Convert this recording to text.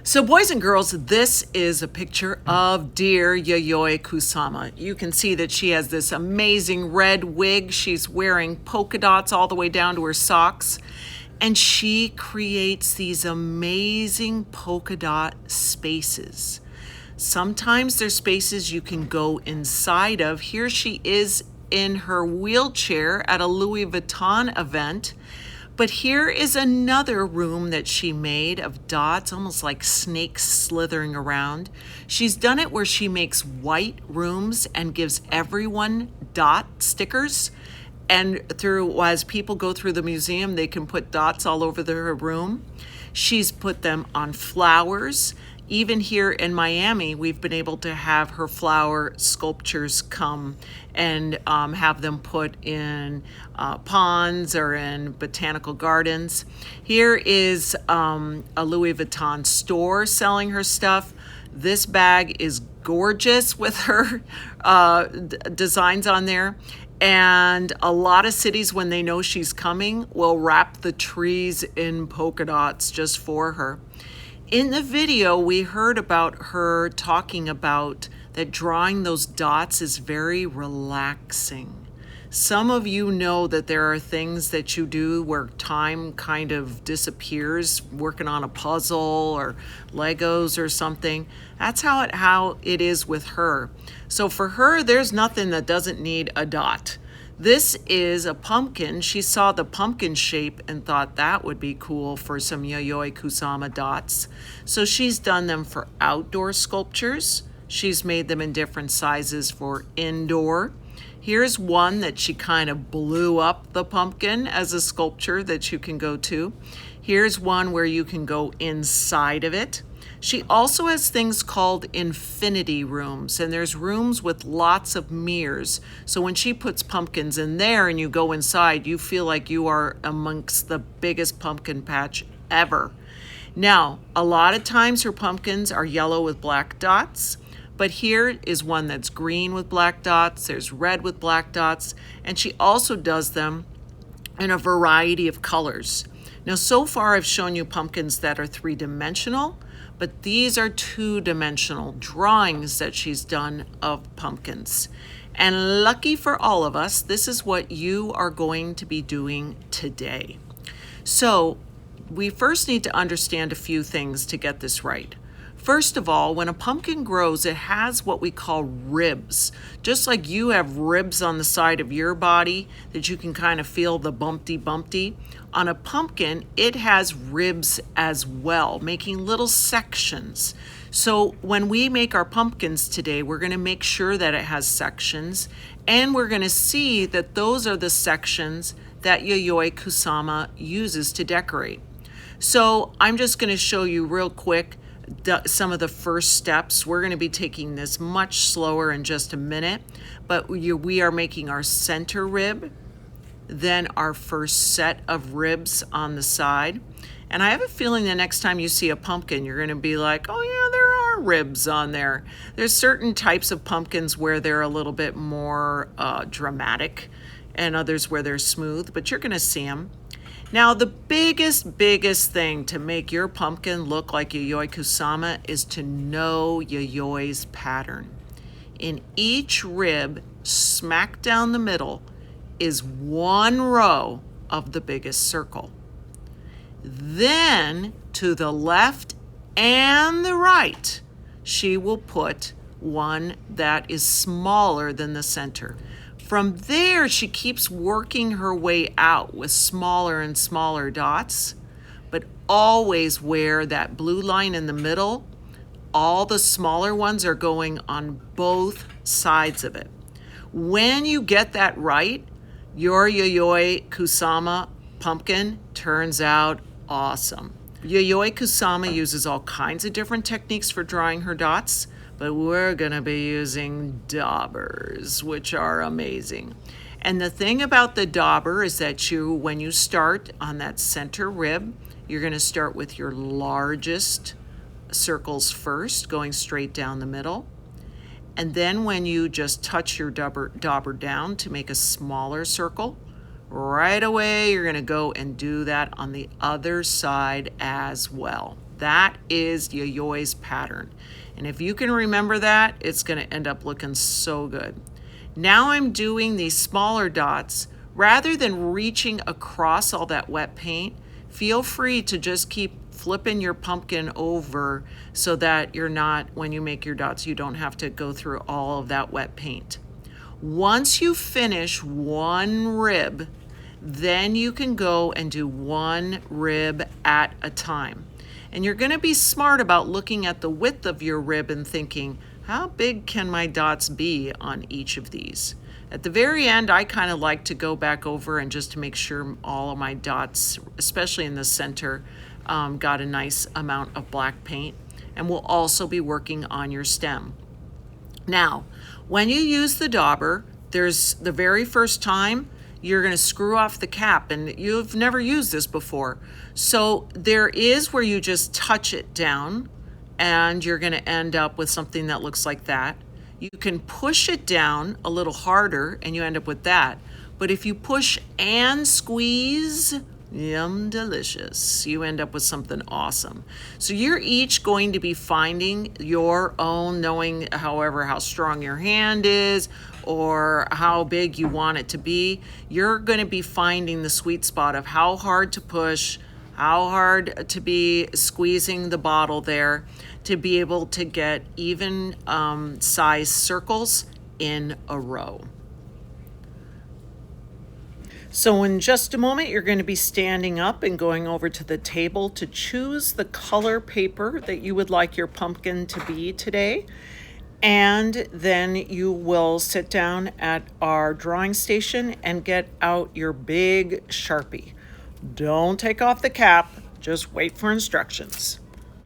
So boys and girls, this is a picture of dear Yayoi Kusama. You can see that she has this amazing red wig. She's wearing polka dots all the way down to her socks. And she creates these amazing polka dot spaces. Sometimes there's spaces you can go inside of. Here she is in her wheelchair at a Louis Vuitton event. But here is another room that she made of dots, almost like snakes slithering around. She's done it where she makes white rooms and gives everyone dot stickers. And as people go through the museum, they can put dots all over her room. She's put them on flowers. Even here in Miami, we've been able to have her flower sculptures come and have them put in ponds or in botanical gardens. Here is a Louis Vuitton store selling her stuff. This bag is gorgeous with her designs on there. And a lot of cities, when they know she's coming, will wrap the trees in polka dots just for her. In the video, we heard about her talking about that drawing those dots is very relaxing. Some of you know that there are things that you do where time kind of disappears, working on a puzzle or Legos or something. That's how it is with her. So for her, there's nothing that doesn't need a dot. This is a pumpkin. She saw the pumpkin shape and thought that would be cool for some Yayoi Kusama dots. So she's done them for outdoor sculptures. She's made them in different sizes for indoor. Here's one that she kind of blew up the pumpkin as a sculpture that you can go to. Here's one where you can go inside of it. She also has things called infinity rooms, and there's rooms with lots of mirrors. So when she puts pumpkins in there and you go inside, you feel like you are amongst the biggest pumpkin patch ever. Now, a lot of times her pumpkins are yellow with black dots, but here is one that's green with black dots. There's red with black dots, and she also does them in a variety of colors. Now, so far I've shown you pumpkins that are three-dimensional, but these are two-dimensional drawings that she's done of pumpkins. And lucky for all of us, this is what you are going to be doing today. So we first need to understand a few things to get this right. First of all, when a pumpkin grows, it has what we call ribs. Just like you have ribs on the side of your body that you can kind of feel the bumpty. On a pumpkin, it has ribs as well, making little sections. So when we make our pumpkins today, we're going to make sure that it has sections, and we're going to see that those are the sections that Yayoi Kusama uses to decorate. So I'm just going to show you real quick some of the first steps. We're going to be taking this much slower in just a minute, but we are making our center rib, then our first set of ribs on the side. And I have a feeling the next time you see a pumpkin, you're going to be like, oh yeah, there are ribs on there. There's certain types of pumpkins where they're a little bit more dramatic, and others where they're smooth, but you're going to see them. Now, the biggest thing to make your pumpkin look like Yayoi Kusama is to know Yayoi's pattern. In each rib, smack down the middle, is one row of the biggest circle. Then, to the left and the right, she will put one that is smaller than the center. From there, she keeps working her way out with smaller and smaller dots, but always where that blue line in the middle, all the smaller ones are going on both sides of it. When you get that right, your Yayoi Kusama pumpkin turns out awesome. Yayoi Kusama uses all kinds of different techniques for drawing her dots, but we're gonna be using daubers, which are amazing. And the thing about the dauber is that when you start on that center rib, you're gonna start with your largest circles first, going straight down the middle. And then when you just touch your dauber down to make a smaller circle, right away you're gonna go and do that on the other side as well. That is Yayoi's pattern. And if you can remember that, it's going to end up looking so good. Now I'm doing these smaller dots. Rather than reaching across all that wet paint, feel free to just keep flipping your pumpkin over so that you're not, when you make your dots, you don't have to go through all of that wet paint. Once you finish one rib, then you can go and do one rib at a time. And you're going to be smart about looking at the width of your rib and thinking, how big can my dots be on each of these? At the very end, I kind of like to go back over and just to make sure all of my dots, especially in the center, got a nice amount of black paint. And we'll also be working on your stem. Now, when you use the dauber, there's the very first time, you're going to screw off the cap, and you've never used this before. So there is where you just touch it down, and you're going to end up with something that looks like that. You can push it down a little harder, and you end up with that. But if you push and squeeze, yum delicious, you end up with something awesome. So you're each going to be finding your own, knowing however how strong your hand is or how big you want it to be. You're going to be finding the sweet spot of how hard to push, how hard to be squeezing the bottle there to be able to get even size circles in a row. So in just a moment, you're going to be standing up and going over to the table to choose the color paper that you would like your pumpkin to be today. And then you will sit down at our drawing station and get out your big Sharpie. Don't take off the cap, just wait for instructions.